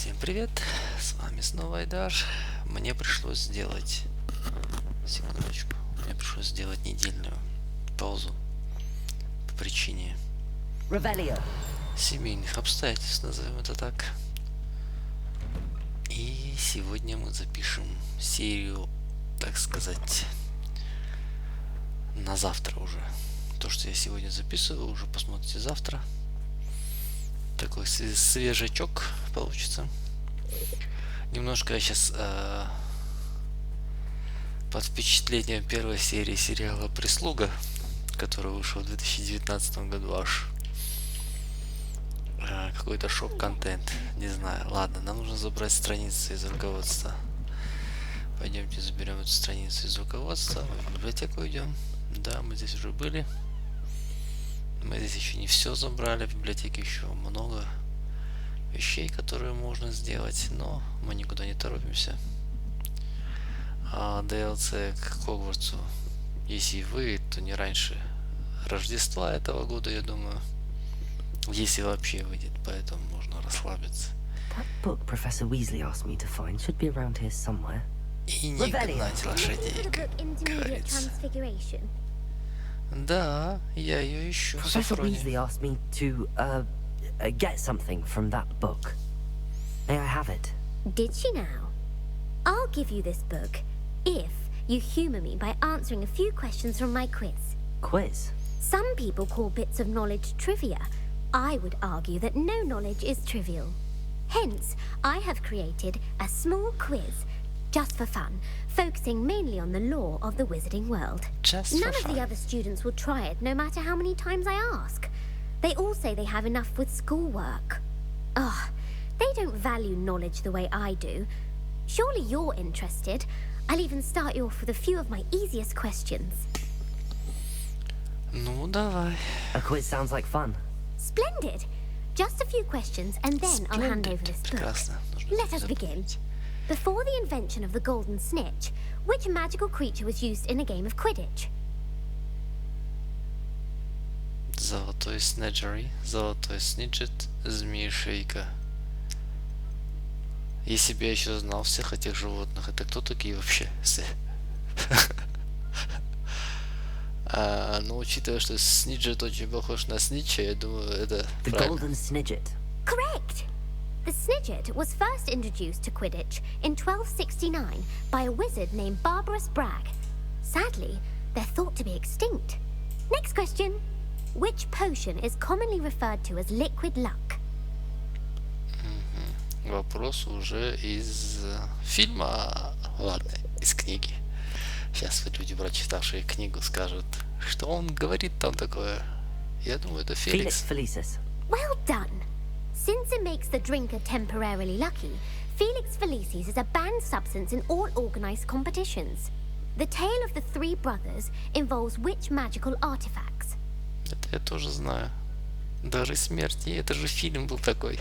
Всем привет, с вами снова Айдар. Мне пришлось сделать, секундочку, мне пришлось сделать недельную паузу по причине ревелио. Семейных обстоятельств, назовем это так. И сегодня мы запишем серию, так сказать, на завтра уже. То, что я сегодня записываю, уже посмотрите завтра. Такой свежачок получится. Немножко я сейчас под впечатлением первой серии сериала «Прислуга», который вышел в 2019 году аж. Какой-то шок-контент, не знаю. Ладно, нам нужно забрать страницы из руководства. Пойдемте заберем эту страницу из руководства. В библиотеку идем. Да, мы здесь уже были. Мы здесь еще не все забрали. В библиотеке еще много вещей, которые можно сделать, но мы никуда не торопимся. А DLC к Хогвартсу, если выйдет, то не раньше Рождества этого года, я думаю. Если вообще выйдет, поэтому можно расслабиться. That book Professor Weasley asked me to find should be around here somewhere. И не гнать лошадей, как говорится. Да, я ее ищу. Professor Софрония. Weasley asked me to get something from that book. May I have it? Did she now? I'll give you this book if you humor me by answering a few questions from my quiz. Quiz? Some people call bits of knowledge trivia. I would argue that no knowledge is trivial. Hence, I have created a small quiz, just for fun, focusing mainly on the lore of the wizarding world. Just for None of fun. the other students will try it, no matter how many times I ask. They all say they have enough with schoolwork. Ugh, they don't value knowledge the way I do. Surely you're interested. I'll even start you off with a few of my easiest questions. Ну, давай. A quiz sounds like fun. Splendid! Just a few questions and then I'll hand over this book. Прекрасно. Нужно Let us begin. Before the invention of the golden snitch, which magical creature was used in a game of Quidditch? Золотой снеджери, золотой сниджет, змеи-шейка. Если бы я еще знал всех этих животных, это кто такие вообще? Но учитывая, что сниджет очень похож на снича, я думаю, это The правильно. Golden Snidget. Correct! The Snidget was first introduced to Quidditch in 1269 by a wizard named Barbarous Bragg. Sadly, they're thought to be extinct. Next question. Which potion is commonly referred to as liquid luck? Вопрос уже из фильма, ладно, из книги. Сейчас вот люди, прочитавшие книгу, скажут, что он говорит там такое. Я думаю, это Felix Феликс. Felicis. Well done! Since it makes the drinker temporarily lucky, Felix Felicis is a banned substance in all organized competitions. The tale of the three brothers involves which magical artifacts? Это я тоже знаю. Дары смерти, это же фильм был такой.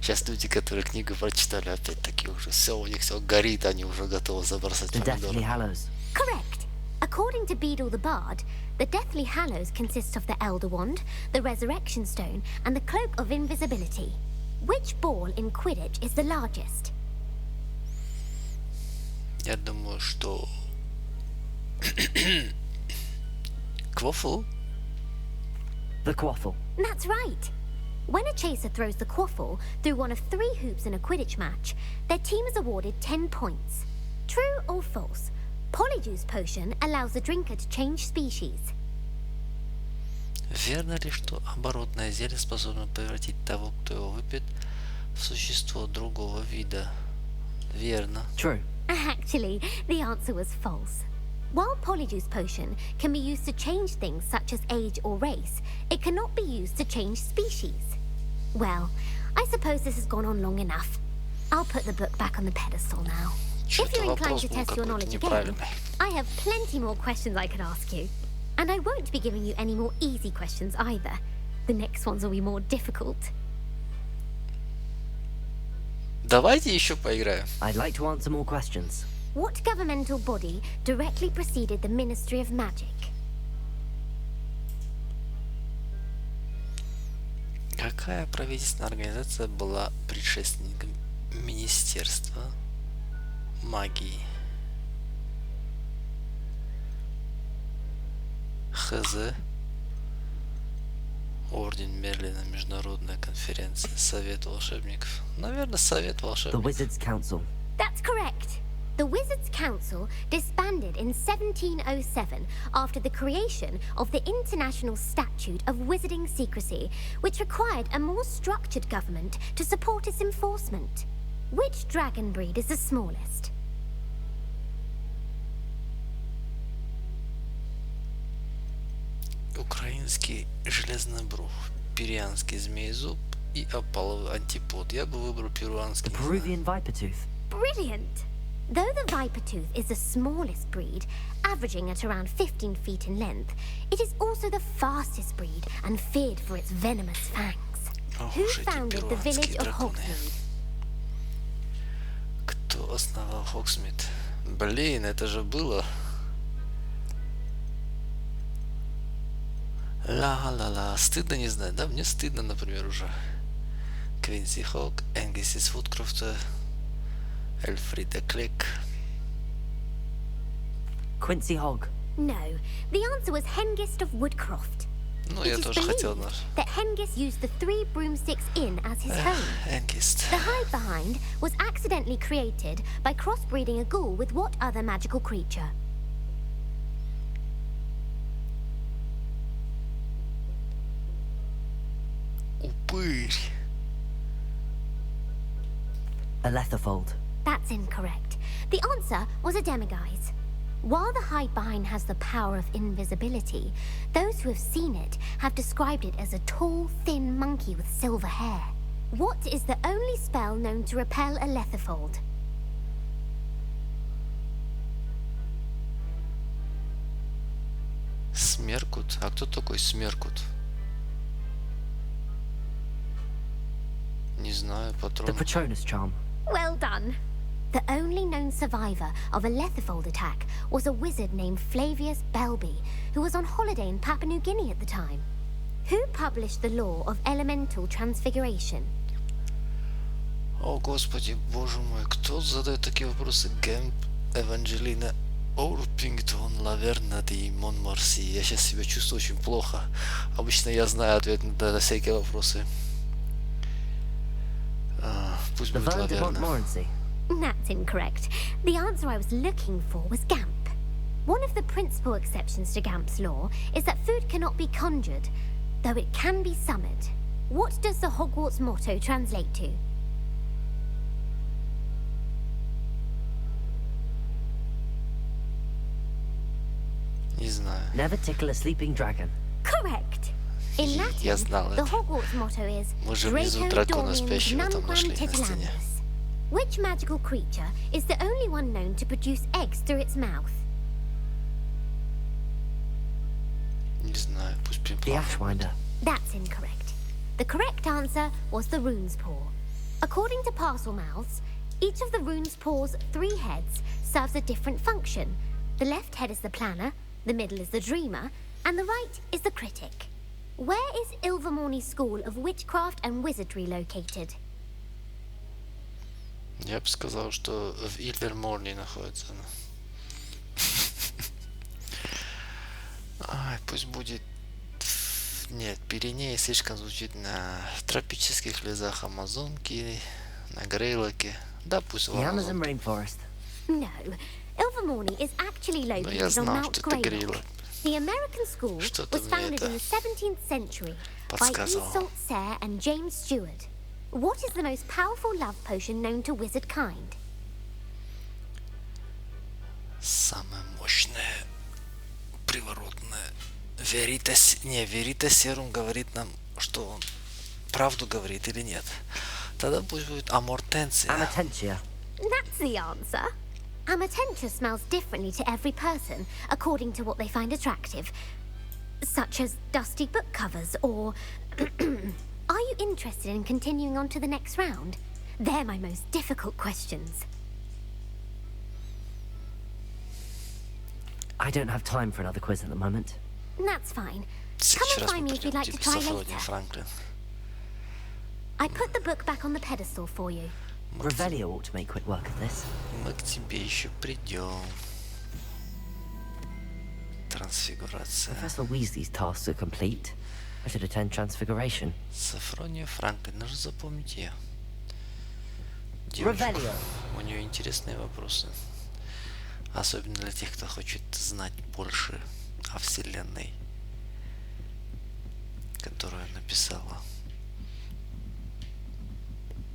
Сейчас люди, которые книгу прочитали, опять-таки уже все, у них все горит, они уже готовы забросать The Deathly помидоры. Hallows. Correct. According to Beedle the Bard, the Deathly Hallows consists of the Elder Wand, the Resurrection Stone, and the Cloak of Invisibility. Which ball in Quidditch is the largest? Я думаю, что... Квофл? The Quaffle. That's right. When a chaser throws the quaffle through one of 3 hoops in a Quidditch match, their team is awarded 10 points. True or false? Polyjuice potion allows the drinker to change species. Верно ли, что оборотное зелье способно превратить того, кто его выпьет, в существо другого вида? Верно. True. Actually, the answer was false. While Polyjuice potion can be used to change things such as age or race, it cannot be used to change species. Well, I suppose this has gone on long enough. I'll put the book back on the pedestal now. If Что-то you're inclined вопрос to был test your какой-то knowledge again, неправильный. I have plenty more questions I could ask you. And I won't be giving you any more easy questions either. The next ones will be more difficult. Давайте еще поиграем. I'd like to answer more questions. What governmental body directly preceded the Ministry of Magic? Какая правительственная организация была предшественником Министерства магии? ХЗ. Орден Мерлина, Международная конференция, Совет волшебников. Наверное, Совет The волшебников. Wizards' Council. That's correct. The Wizards' Council disbanded in 1707 after the creation of the International Statute of Wizarding Secrecy, which required a more structured government to support its enforcement. Which dragon breed is the smallest? Украинский железнобрух, перианский змеезуб и аполловый антипод. Я бы выбрал перуанский. The не знаю. Peruvian Viper Tooth. Brilliant! Though the viper tooth is the smallest breed, averaging at around 15 feet in length, it is also the fastest breed and feared for its venomous fangs. Ох Who уж эти founded the village перуанские of драконы. Hogsmeade? Кто основал Хогсмит? Блин, это же было. Ла-ла-ла. Стыдно не знать, да? Мне стыдно, например, уже. Квинси Хог, Энгист из Вудкрофта, Эльфрида Клик. Quincy Hogg. No, the answer was Hengist of Woodcroft. Ну, It я is тоже хотел believed наш. that Hengist used the 3 broomsticks inn as his home. Энгист. The hide behind was accidentally created by crossbreeding a ghoul with what other magical creature? Упырь. A Letherfold. That's incorrect. The answer was a demiguise. While the hide behind has the power of invisibility, those who have seen it have described it as a tall, thin monkey with silver hair. What is the only spell known to repel a Letherfold? Смеркут. А кто такой Смеркут? Не знаю, The патрон. Patronus Charm. Well done. The only known survivor of a Letherfold attack was a wizard named Flavius Belby, who was on holiday in Papua New Guinea at the time. Who published the law of elemental transfiguration? О, господи, боже мой, кто задает такие вопросы? Гэмп, Эванджелина, Орпингтон, Лаверна и Монмарси. Я сейчас себя чувствую очень плохо. Обычно я знаю ответ на всякие вопросы. Пусть The будет Verne de Лаверна. Montmorency. That's incorrect. The answer I was looking for was Gamp. One of the principal exceptions to Gamp's law is that food cannot be conjured, though it can be summoned. What does the Hogwarts motto translate to? Не знаю. Never tickle a sleeping dragon. Correct. In Я Latin, знал the это. Hogwarts motto is Мы же внизу Draco дракона Dorians спящего там Numquam нашли на стене. Titillamus. Which magical creature is the only one known to produce eggs through its mouth? Не знаю, пусть The приплавает. Ashwinder. That's incorrect. The correct answer was the rune's paw. According to Parselmouths, each of the rune's paw's 3 heads serves a different function. The left head is the planner, the middle is the dreamer, and the right is the critic. Where is Ilvermorny's School of Witchcraft and Wizardry located? Я бы сказал, что в Ильверморне находится она. Ай, пусть будет... Нет, Пиренеи слишком звучит на тропических лесах Амазонки, на Грейлоке. Да, пусть в The Amazon Амазонке. rainforest. No, Ilvermorny is actually Но я located on знал, Mount что это Greylock. Грейлок. The American school Что-то was мне founded это in the 17th century by подсказывало. Iseult Sayre and James Stewart. What is the most powerful love potion known to wizard kind? Самое мощное, приворотное. Веритас... Не, Веритасерум говорит нам, что он правду говорит или нет. Тогда пусть будет Амортенция. Amatentia. That's the answer. Amatentia smells differently to every person, according to what they find attractive, such as dusty book covers or... Are you interested in continuing on to the next round? They're my most difficult questions. I don't have time for another quiz at the moment. That's fine. В Come следующий and раз find мы me if you'd придем like к to тебе, try Софрония later. Франклин. I put the book back on the pedestal for you. Revelio ought to make quick work of this. Мы к тебе еще придем. Трансфигурация. Professor Weasley's tasks are complete. I should attend transfiguration. Софрония Франклин, нужно запомнить ее. Девушка. Revelio. У нее интересные вопросы. Особенно для тех, кто хочет знать больше о Вселенной, которую написала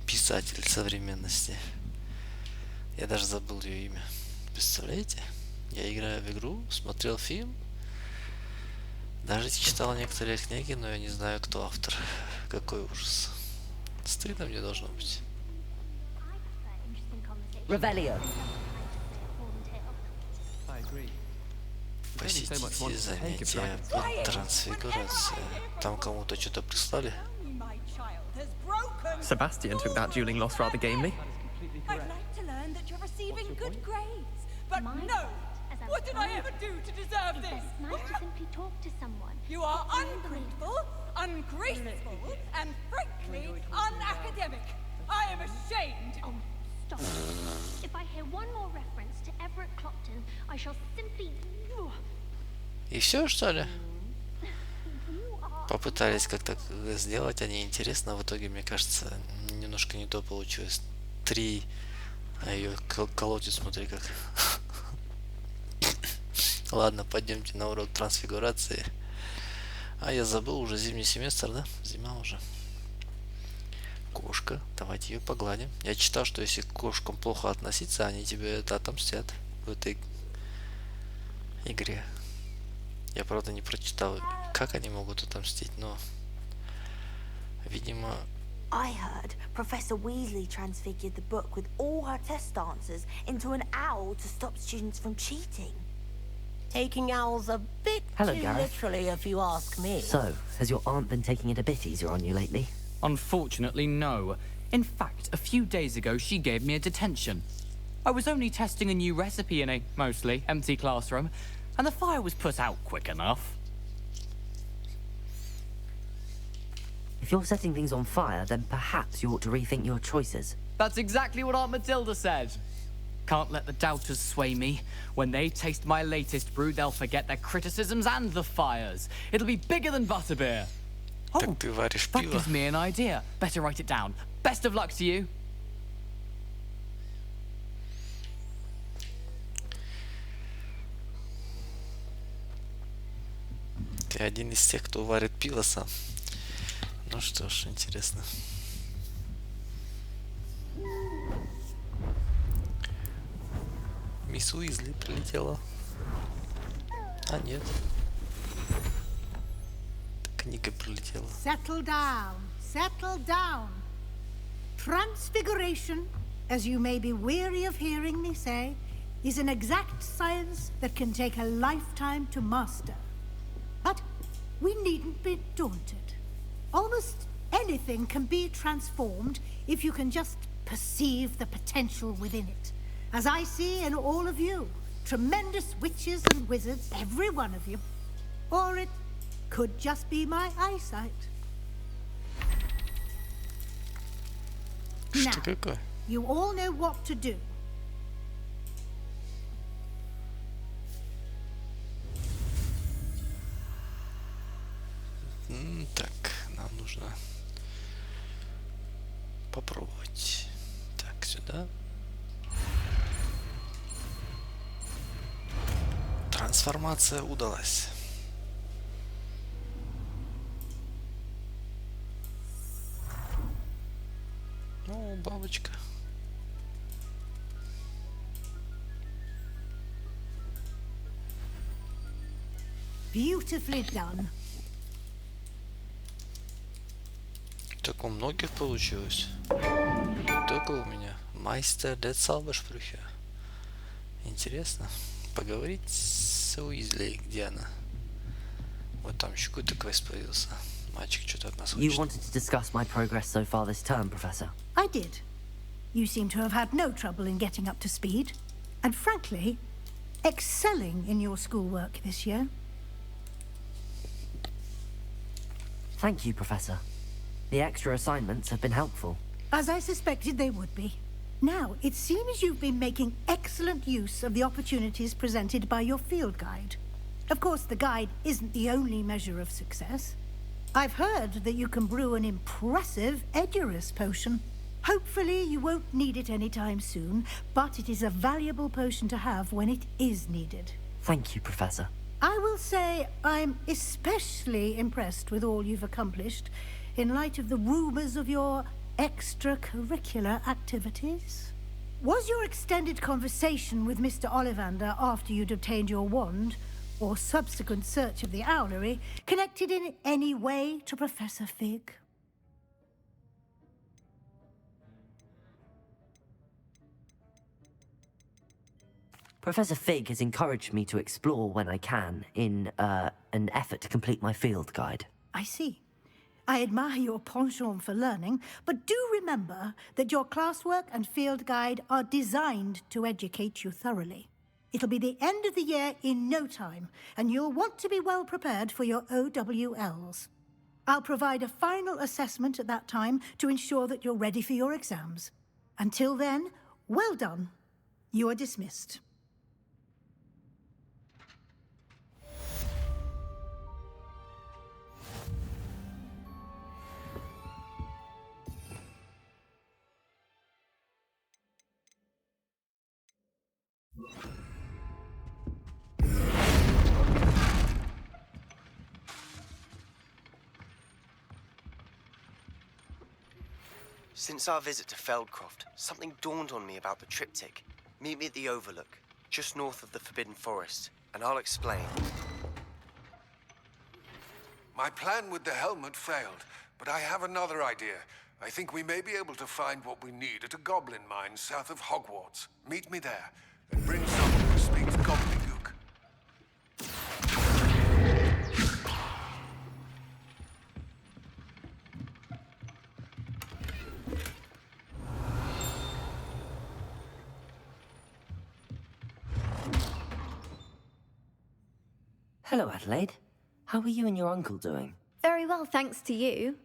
писатель современности. Я даже забыл ее имя. Представляете? Я играю в игру, смотрел фильм, даже читал некоторые книги, но я не знаю, кто автор. Какой ужас. Стыдно мне должно быть. Revelio. Посетите занятия по трансфигурации. Там кому-то что-то прислали? Sebastian took that dueling loss rather gamely. I'd like to learn that you're receiving good grades. But no! What did I ever do to deserve this? Nice to simply talk to someone. You are ungrateful, ungraceful, and frankly, unacademic. I am ashamed. Oh, stop. If I hear one more reference to Everett Clopton, I shall simply... И все, что ли? Попытались как-то сделать, они интересно, в итоге, мне кажется, немножко не то получилось. 3, а ее колотит, смотри как. Ладно, пойдемте на урок трансфигурации. А я забыл, уже зимний семестр, да? Зима уже. Кошка, давайте ее погладим. Я читал, что если к кошкам плохо относиться, они тебе это отомстят в этой игре. Я, правда, не прочитал, как они могут отомстить, но, видимо... I heard Professor Weasley transfigured the book with all her test answers into an owl to stop students from cheating. Taking owls a bit Hello, too Gareth. literally, if you ask me. So, has your aunt been taking it a bit easier on you lately? Unfortunately, no. In fact, a few days ago, she gave me a detention. I was only testing a new recipe in a mostly empty classroom, and the fire was put out quick enough. If you're setting things on fire, then perhaps you ought to rethink your choices. That's exactly what Aunt Matilda said. Can't let the doubters sway me. When they taste my latest brew, they'll forget their criticisms and the fires. It'll be bigger than butterbeer. Oh, Так ты варишь that пиво? gives me an idea. Better write it down. Best of luck to you. Ты один из тех, кто варит пиво сам. Ну что ж, интересно. Мисс Уизли прилетела. А, нет. Книга прилетела. Settle down, settle down. Transfiguration, as you may be weary of hearing me say, is an exact science that can take a lifetime to master. But we needn't be daunted. Almost anything can be transformed if you can just perceive the potential within it. As I see in all of you, tremendous witches and wizards, every one of you. Or it could just be my eyesight. Что Now, какое? you all know what to do. Так, нам нужно попробовать. Так, сюда. Трансформация удалась. Ну, бабочка. Beautifully done. Так у многих получилось. Не только у меня. Майстер дет Салбашпрюхе. Интересно. Поговорить с Уизли. Где она? Вот там еще какой-то квест появился. Мальчик что-то от нас You хочет. wanted to discuss my progress so far this term, Professor. I did. You seem to have had no trouble in getting up to speed. And frankly, excelling in your schoolwork this year. Thank you, Professor. The extra assignments have been helpful. As I suspected they would be. Now, it seems you've been making excellent use of the opportunities presented by your field guide. Of course, the guide isn't the only measure of success. I've heard that you can brew an impressive Edurus potion. Hopefully, you won't need it anytime soon, but it is a valuable potion to have when it is needed. Thank you, Professor. I will say I'm especially impressed with all you've accomplished in light of the rumors of your extracurricular activities. Was your extended conversation with Mr. Ollivander after you'd obtained your wand, or subsequent search of the owlery, connected in any way to Professor Fig? Professor Fig has encouraged me to explore when I can in an effort to complete my field guide. I see. I admire your penchant for learning, but do remember that your classwork and field guide are designed to educate you thoroughly. It'll be the end of the year in no time, and you'll want to be well prepared for your OWLs. I'll provide a final assessment at that time to ensure that you're ready for your exams. Until then, well done. You are dismissed. Since our visit to Feldcroft, something dawned on me about the triptych. Meet me at the Overlook, just north of the Forbidden Forest, and I'll explain. My plan with the helmet failed, but I have another idea. I think we may be able to find what we need at a goblin mine south of Hogwarts. Meet me there, and bring someone who speaks gobbledygook. Hello, Adelaide. How are you and your uncle doing? Very well, thanks to you.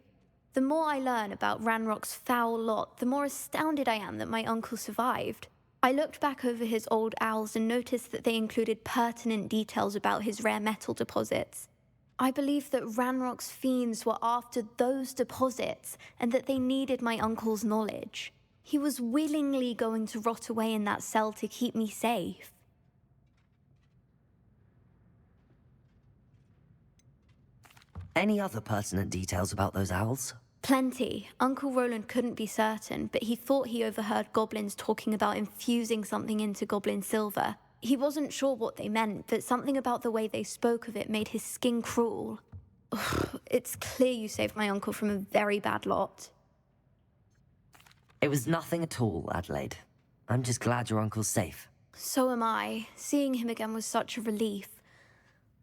The more I learn about Ranrock's foul lot, the more astounded I am that my uncle survived. I looked back over his old owls and noticed that they included pertinent details about his rare metal deposits. I believe that Ranrock's fiends were after those deposits and that they needed my uncle's knowledge. He was willingly going to rot away in that cell to keep me safe. Any other pertinent details about those owls? Plenty. Uncle Roland couldn't be certain, but he thought he overheard goblins talking about infusing something into goblin silver. He wasn't sure what they meant, but something about the way they spoke of it made his skin crawl. Ugh, it's clear you saved my uncle from a very bad lot. It was nothing at all, Adelaide. I'm just glad your uncle's safe. So am I. Seeing him again was such a relief.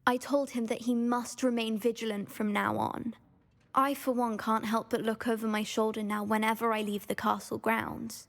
I told him that he must remain vigilant from now on. I, for one, can't help but look over my shoulder now whenever I leave the castle grounds.